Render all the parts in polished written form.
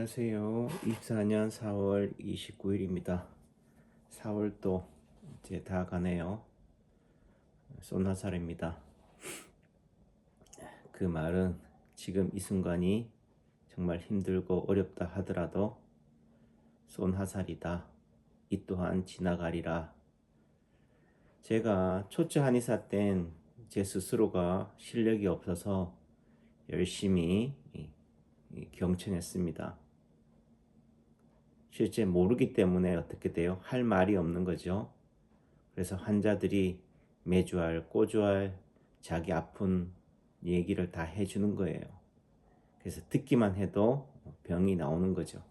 안녕하세요. 24년 4월 29일입니다. 4월도 이제 다 가네요. 쏜화살입니다. 그 말은 지금 이 순간이 정말 힘들고 어렵다 하더라도 쏜화살이다. 이 또한 지나가리라. 제가 초짜 한의사 땐 제 스스로가 실력이 없어서 열심히 경청했습니다. 실제 모르기 때문에 어떻게 돼요? 할 말이 없는 거죠. 그래서 환자들이 매주알, 꼬주알 자기 아픈 얘기를 다 해주는 거예요. 그래서 듣기만 해도 병이 나오는 거죠.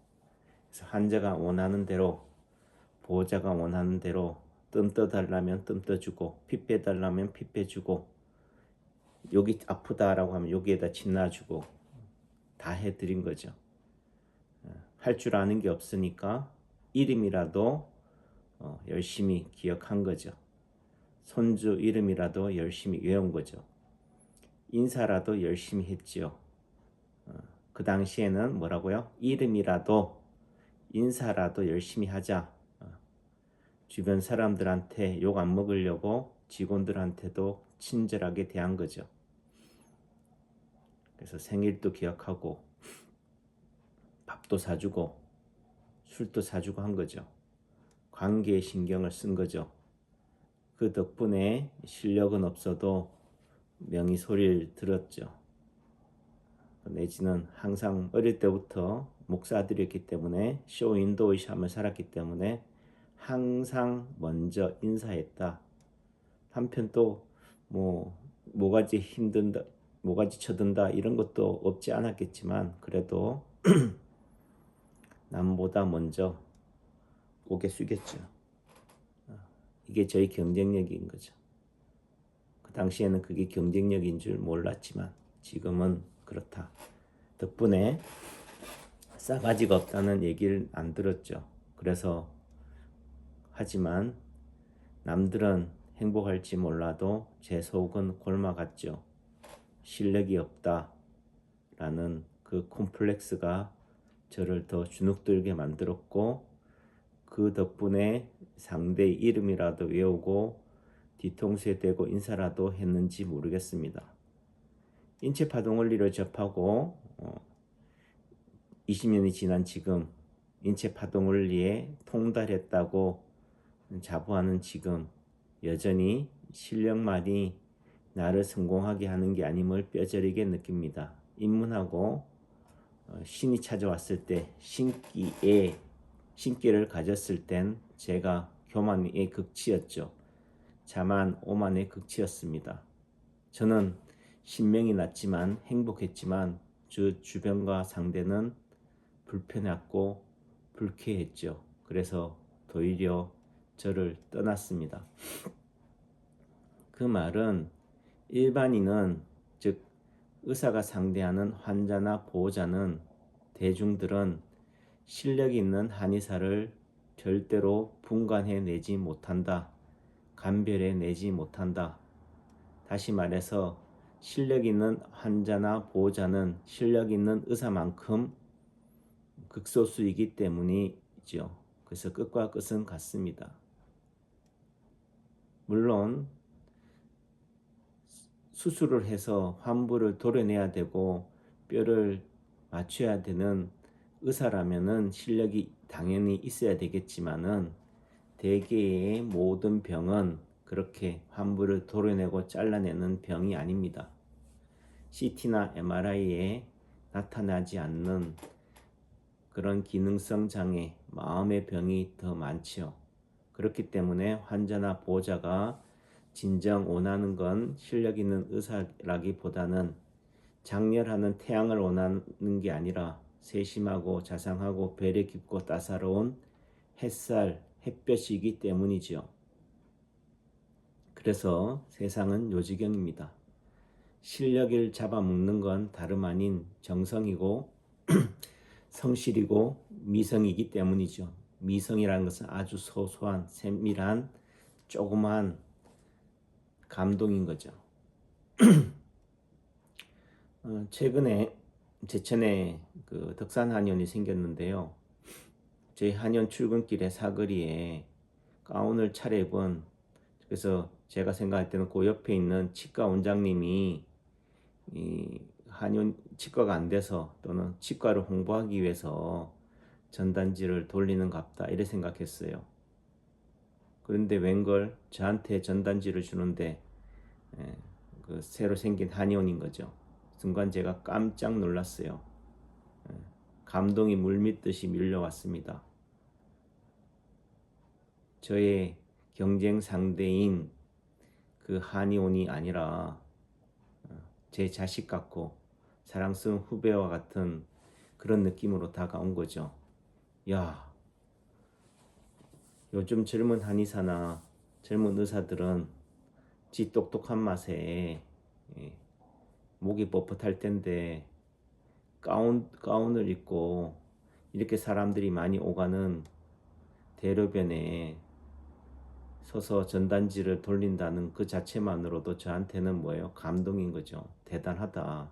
그래서 환자가 원하는 대로, 보호자가 원하는 대로 뜸 떠달라면 뜸 떠주고, 피 빼달라면 피 빼주고, 여기 아프다라고 하면 여기에다 침 놔주고 다 해드린 거죠. 할 줄 아는 게 없으니까 이름이라도 열심히 기억한 거죠. 손주 이름이라도 열심히 외운 거죠. 인사라도 열심히 했지요. 그 당시에는 뭐라고요? 이름이라도 인사라도 열심히 하자. 주변 사람들한테 욕 안 먹으려고 직원들한테도 친절하게 대한 거죠. 그래서 생일도 기억하고 밥도 사주고 술도 사주고 한 거죠. 관계에 신경을 쓴 거죠. 그 덕분에 실력은 없어도 명의 소리를 들었죠. 내지는 항상 어릴 때부터 목사들이었기 때문에 쇼윈도우의 삶을 살았기 때문에 항상 먼저 인사했다. 한편 또 뭐가지 힘든다, 뭐가지 쳐든다 이런 것도 없지 않았겠지만 그래도 남보다 먼저 고개 숙였죠. 이게 저희 경쟁력인 거죠. 그 당시에는 그게 경쟁력인 줄 몰랐지만 지금은 그렇다. 덕분에 싸가지가 없다는 얘기를 안 들었죠. 그래서 하지만 남들은 행복할지 몰라도 제 속은 골마 같죠. 실력이 없다라는 그 콤플렉스가 저를 더 주눅들게 만들었고 그 덕분에 상대의 이름이라도 외우고 뒤통수에 대고 인사라도 했는지 모르겠습니다. 인체파동원리를 접하고 20년이 지난 지금 인체파동원리에 통달했다고 자부하는 지금 여전히 실력만이 나를 성공하게 하는 게 아님을 뼈저리게 느낍니다. 입문하고 신이 찾아왔을 때 신기를 가졌을 땐 제가 교만의 극치였죠. 자만 오만의 극치였습니다. 저는 신명이 났지만 행복했지만 주변과 상대는 불편했고 불쾌했죠. 그래서 도리어 저를 떠났습니다. 그 말은 일반인은 즉 의사가 상대하는 환자나 보호자는 대중들은 실력 있는 한의사를 절대로 분간해내지 못한다. 감별해내지 못한다. 다시 말해서 실력 있는 환자나 보호자는 실력 있는 의사만큼 극소수이기 때문이죠. 그래서 끝과 끝은 같습니다. 물론 수술을 해서 환부를 도려내야 되고 뼈를 맞춰야 되는 의사라면은 실력이 당연히 있어야 되겠지만은 대개의 모든 병은 그렇게 환부를 도려내고 잘라내는 병이 아닙니다. CT나 MRI에 나타나지 않는 그런 기능성 장애, 마음의 병이 더 많지요. 그렇기 때문에 환자나 보호자가 진정 원하는 건 실력 있는 의사라기보다는 장렬하는 태양을 원하는 게 아니라 세심하고 자상하고 배려 깊고 따사로운 햇볕이기 때문이지요. 그래서 세상은 요지경입니다. 실력을 잡아먹는 건 다름 아닌 정성이고 성실이고 미성이기 때문이죠. 미성이라는 것은 아주 소소한 세밀한 조그만 감동인 거죠. 최근에 제천에 그 덕산 한의원이 생겼는데요. 저희 한의원 출근길에 사거리에 가운을 차려입은, 그래서 제가 생각할 때는 그 옆에 있는 치과 원장님이 이 한의원 치과가 안 돼서 또는 치과를 홍보하기 위해서 전단지를 돌리는 갑다 이래 생각했어요. 그런데 웬걸 저한테 전단지를 주는데 그 새로 생긴 한의원인 거죠. 순간 제가 깜짝 놀랐어요. 감동이 물밀듯이 밀려왔습니다. 저의 경쟁 상대인 그 한의원이 아니라 제 자식 같고 사랑스러운 후배와 같은 그런 느낌으로 다가온 거죠. 야, 요즘 젊은 한의사나 젊은 의사들은 지 똑똑한 맛에 목이 뻣뻣할 텐데 가운을 입고 이렇게 사람들이 많이 오가는 대로변에 서서 전단지를 돌린다는 그 자체만으로도 저한테는 뭐예요? 감동인 거죠. 대단하다.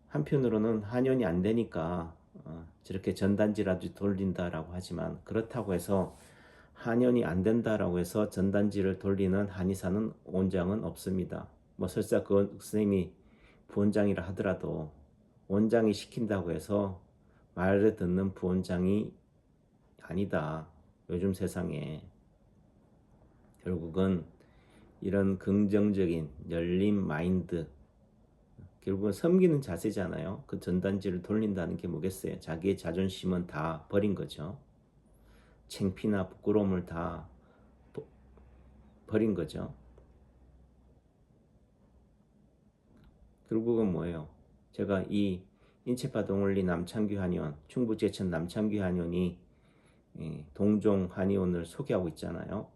한편으로는 한의원이 안 되니까 저렇게 전단지라도 돌린다라고 하지만, 그렇다고 해서 한의원이 안 된다라고 해서 전단지를 돌리는 한의사는 원장은 없습니다. 뭐 설사 그 선생님이 부원장이라 하더라도 원장이 시킨다고 해서 말을 듣는 부원장이 아니다. 요즘 세상에 결국은 이런 긍정적인 열린 마인드, 결국은 섬기는 자세잖아요. 그 전단지를 돌린다는 게 뭐겠어요? 자기의 자존심은 다 버린 거죠. 창피나 부끄러움을 다 버린 거죠. 결국은 뭐예요? 제가 이 인체파동원리 남창규 한의원, 충북 제천 남창규 한의원이 동종 한의원을 소개하고 있잖아요.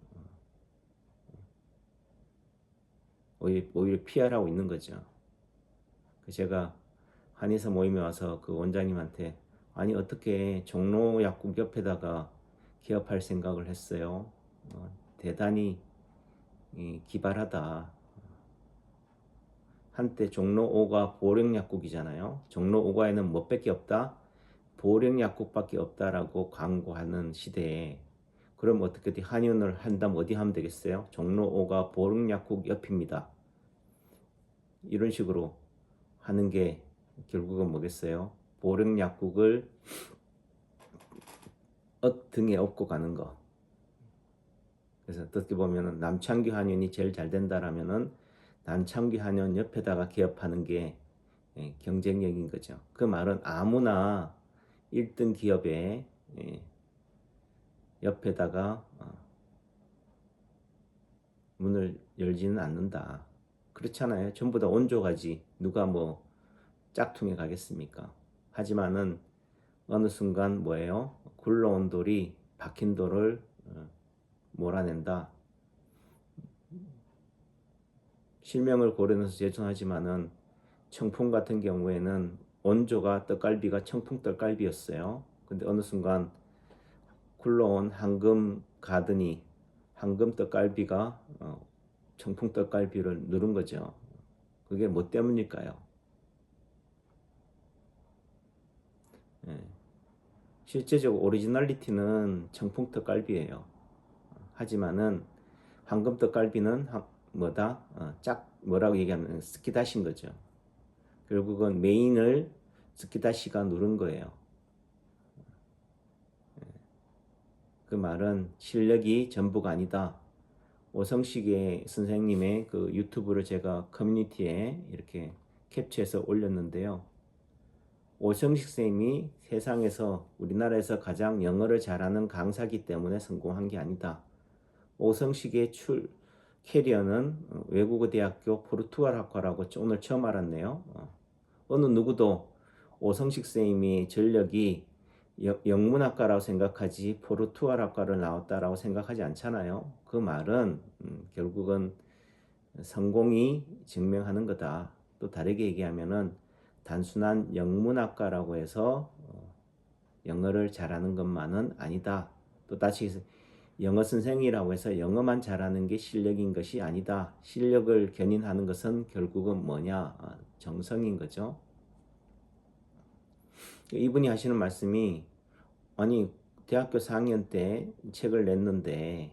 오히려 PR하고 있는 거죠. 제가 한의사 모임에 와서 그 원장님한테, 아니 어떻게 종로 약국 옆에다가 개업할 생각을 했어요? 대단히 기발하다. 한때 종로 5가 보령약국이잖아요. 종로 5가에는 뭐밖에 없다? 보령약국밖에 없다라고 광고하는 시대에, 그럼 어떻게 한의원을 한다면 어디 하면 되겠어요? 종로 5가 보령약국 옆입니다. 이런 식으로 하는 게 결국은 뭐겠어요? 보령약국을 등에 업고 가는 거. 그래서 어떻게 보면은 남창규 한의원이 제일 잘 된다라면은 남창규 한의원 옆에다가 개업하는 게 경쟁력인 거죠. 그 말은 아무나 1등 기업의 옆에다가 문을 열지는 않는다. 그렇잖아요. 전부 다 온조가지 누가 뭐 짝퉁에 가겠습니까? 하지만은 어느 순간 뭐예요? 굴러온 돌이 박힌 돌을 몰아낸다. 실명을 고려해서 죄송하지만은 청풍 같은 경우에는 원조가 떡갈비가 청풍 떡갈비였어요. 근데 어느 순간 굴러온 황금 가든이 황금 떡갈비가 청풍 떡갈비를 누른 거죠. 그게 뭐 때문일까요? 예. 실제적으로 오리지널리티는 청풍 떡갈비예요. 하지만은 황금 떡갈비는 뭐다? 뭐라고 얘기하면 스키다시인 거죠. 결국은 메인을 스키다시가 누른 거예요. 그 말은 실력이 전부가 아니다. 오성식의 선생님의 그 유튜브를 제가 커뮤니티에 이렇게 캡처해서 올렸는데요. 오성식 선생님이 세상에서 우리나라에서 가장 영어를 잘하는 강사기 때문에 성공한 게 아니다. 오성식의 캐리어는 외국어 대학교 포르투갈 학과라고 오늘 처음 알았네요. 어느 누구도 오성식 선생님이 전력이 영문학과라고 생각하지 포르투갈 학과를 나왔다라고 생각하지 않잖아요. 그 말은 결국은 성공이 증명하는 거다. 또 다르게 얘기하면은 단순한 영문학과라고 해서 영어를 잘하는 것만은 아니다. 또 다시 영어 선생이라고 해서 영어만 잘하는 게 실력인 것이 아니다. 실력을 견인하는 것은 결국은 뭐냐? 정성인 거죠. 이분이 하시는 말씀이, 아니 대학교 4학년 때 책을 냈는데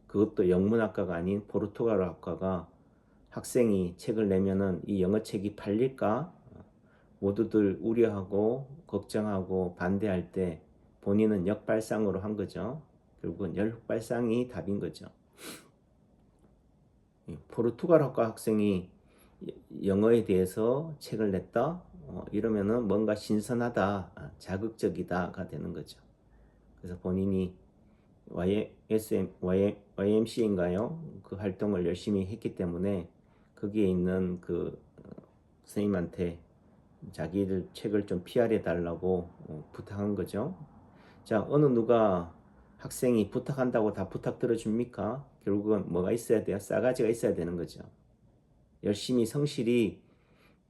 그것도 영문학과가 아닌 포르투갈어 학과가 학생이 책을 내면은 이 영어 책이 팔릴까? 모두들 우려하고 걱정하고 반대할 때 본인은 역발상으로 한 거죠. 결국은 역발상이 답인 거죠. 포르투갈 학과 학생이 영어에 대해서 책을 냈다? 이러면은 뭔가 신선하다, 자극적이다가 되는 거죠. 그래서 본인이 YMCA인가요? 그 활동을 열심히 했기 때문에 거기에 있는 그 선생님한테 자기들 책을 좀 PR해 달라고 부탁한 거죠. 자, 어느 누가 학생이 부탁한다고 다 부탁 들어줍니까? 결국은 뭐가 있어야 돼요? 싸가지가 있어야 되는 거죠. 열심히 성실히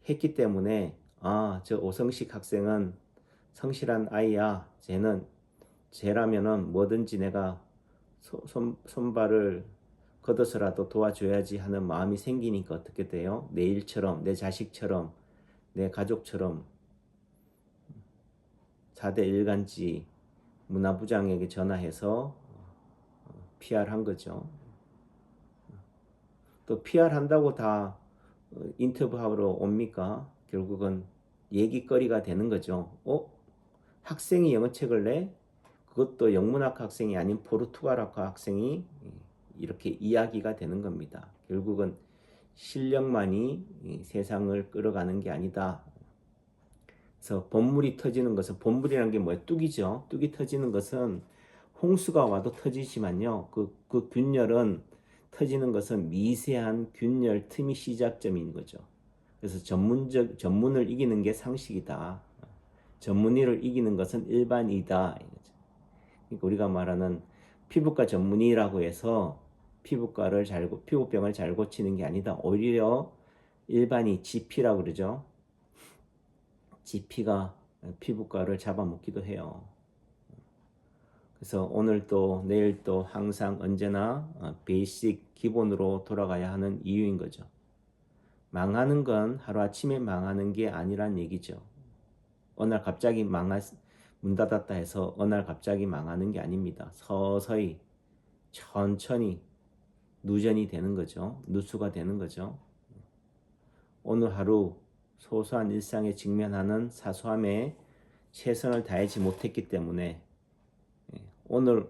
했기 때문에 저 오성식 학생은 성실한 아이야. 쟤라면은 뭐든지 내가 손발을 걷어서라도 도와줘야지 하는 마음이 생기니까 어떻게 돼요? 내 일처럼, 내 자식처럼, 내 가족처럼 4대 일간지 문화부장에게 전화해서 PR한 거죠. 또 PR 한다고 다 인터뷰하러 옵니까? 결국은 얘기거리가 되는 거죠. 학생이 영어책을 내? 그것도 영문학 학생이 아닌 포르투갈학 학생이 이렇게 이야기가 되는 겁니다. 결국은 실력만이 세상을 끌어가는 게 아니다. 그래서 본물이 터지는 것은, 본물이라는 게 뭐예요? 뚝이죠. 뚝이 터지는 것은 홍수가 와도 터지지만요. 그 균열은 터지는 것은 미세한 균열 틈이 시작점인 거죠. 그래서 전문을 이기는 게 상식이다. 전문의를 이기는 것은 일반이다. 그러니까 우리가 말하는 피부과 전문의라고 해서 피부병을 잘 고치는 게 아니다. 오히려 일반이 GP라고 그러죠. GP가 피부과를 잡아먹기도 해요. 그래서 오늘도 내일도 항상 언제나 베이직 기본으로 돌아가야 하는 이유인 거죠. 망하는 건 하루아침에 망하는 게 아니란 얘기죠. 어느 날 갑자기 문 닫았다 해서 어느 날 갑자기 망하는 게 아닙니다. 서서히 천천히 누전이 되는 거죠. 누수가 되는 거죠. 오늘 하루 소소한 일상에 직면하는 사소함에 최선을 다하지 못했기 때문에 오늘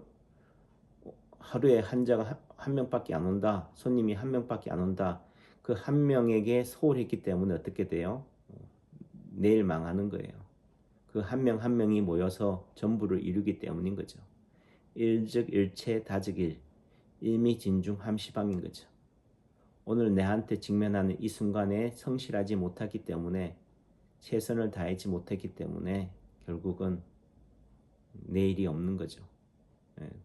하루에 환자가 한 명밖에 안 온다. 손님이 한 명밖에 안 온다. 그 한 명에게 소홀했기 때문에 어떻게 돼요? 내일 망하는 거예요. 그 한 명 한 명이 모여서 전부를 이루기 때문인 거죠. 일즉일체 다즉일, 일미진중함시방인 거죠. 오늘 내한테 직면하는 이 순간에 성실하지 못하기 때문에, 최선을 다하지 못했기 때문에 결국은 내일이 없는 거죠.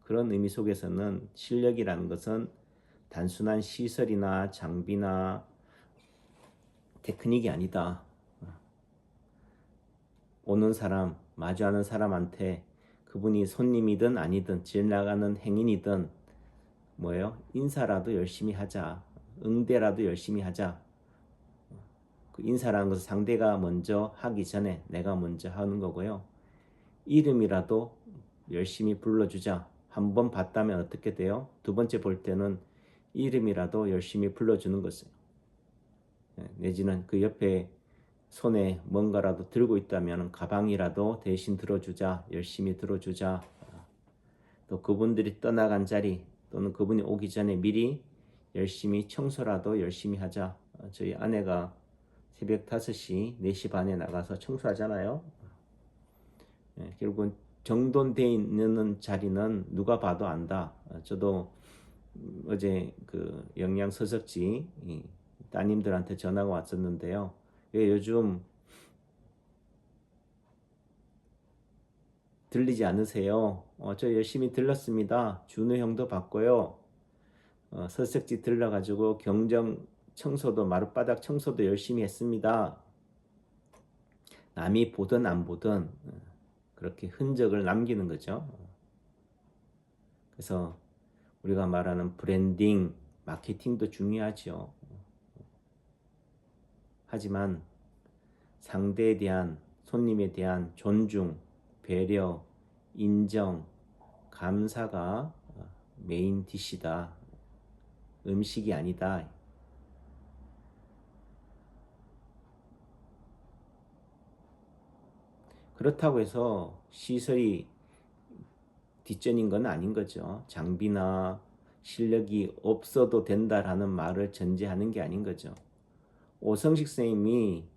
그런 의미 속에서는 실력이라는 것은 단순한 시설이나 장비나 테크닉이 아니다. 오는 사람, 마주하는 사람한테 그분이 손님이든 아니든 지나가는 행인이든 뭐예요? 인사라도 열심히 하자. 응대라도 열심히 하자. 그 인사라는 것은 상대가 먼저 하기 전에 내가 먼저 하는 거고요. 이름이라도 열심히 불러주자. 한 번 봤다면 어떻게 돼요? 두 번째 볼 때는 이름이라도 열심히 불러주는 것이에요. 내지는 그 옆에 손에 뭔가라도 들고 있다면 가방이라도 대신 들어주자. 열심히 들어주자. 또 그분들이 떠나간 자리 또는 그분이 오기 전에 미리 열심히 청소라도 열심히 하자. 저희 아내가 새벽 5시, 4시 반에 나가서 청소하잖아요. 결국은 정돈되어 있는 자리는 누가 봐도 안다. 저도 어제 그 영양서적지 따님들한테 전화가 왔었는데요. 왜 요즘 들리지 않으세요? 저 열심히 들렀습니다. 준우 형도 봤고요. 서적지 들러가지고 경정 청소도 마룻바닥 청소도 열심히 했습니다. 남이 보든 안 보든 그렇게 흔적을 남기는 거죠. 그래서 우리가 말하는 브랜딩, 마케팅도 중요하죠. 하지만 상대에 대한, 손님에 대한 존중, 배려, 인정, 감사가 메인 디시다. 음식이 아니다. 그렇다고 해서 시설이 뒷전인 건 아닌 거죠. 장비나 실력이 없어도 된다라는 말을 전제하는 게 아닌 거죠. 오성식 선생님이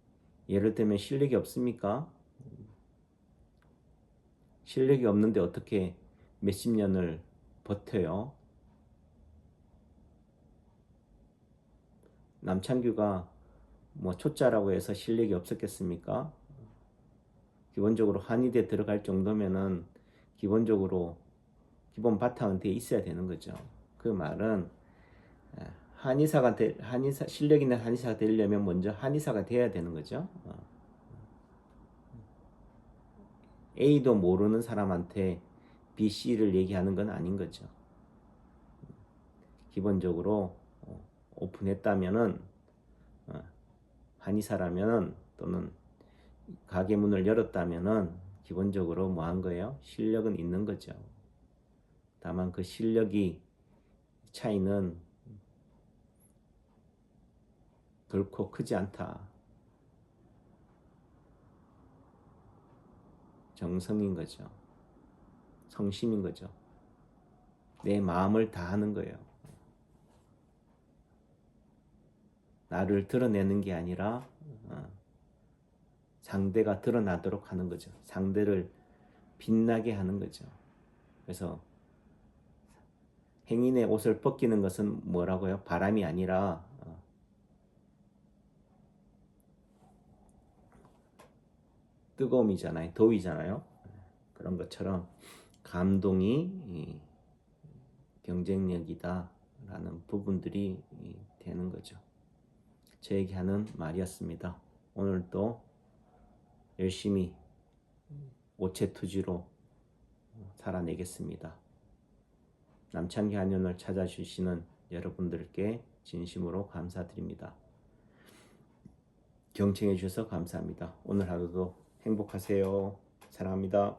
예를 들면 실력이 없습니까? 실력이 없는데 어떻게 몇십 년을 버텨요? 남창규가 뭐 초짜라고 해서 실력이 없었겠습니까? 기본적으로 한의대 들어갈 정도면은 기본적으로 기본 바탕은 돼 있어야 되는 거죠. 그 말은 한의사 실력 있는 한의사가 되려면 먼저 한의사가 돼야 되는 거죠. A도 모르는 사람한테 B, C를 얘기하는 건 아닌 거죠. 기본적으로 오픈했다면은 한의사라면은 또는 가게 문을 열었다면은 기본적으로 뭐 한 거예요? 실력은 있는 거죠. 다만 그 실력이 차이는 결코 크지 않다. 정성인 거죠. 성심인 거죠. 내 마음을 다하는 거예요. 나를 드러내는 게 아니라 상대가 드러나도록 하는 거죠. 상대를 빛나게 하는 거죠. 그래서 행인의 옷을 벗기는 것은 뭐라고요? 바람이 아니라 뜨거움이잖아요. 더위잖아요. 그런 것처럼 감동이 경쟁력이다 라는 부분들이 되는 거죠. 제에게 하는 말이었습니다. 오늘도 열심히 오체투지로 살아내겠습니다. 남창희 한의원을 찾아주시는 여러분들께 진심으로 감사드립니다. 경청해 주셔서 감사합니다. 오늘 하루도 행복하세요. 사랑합니다.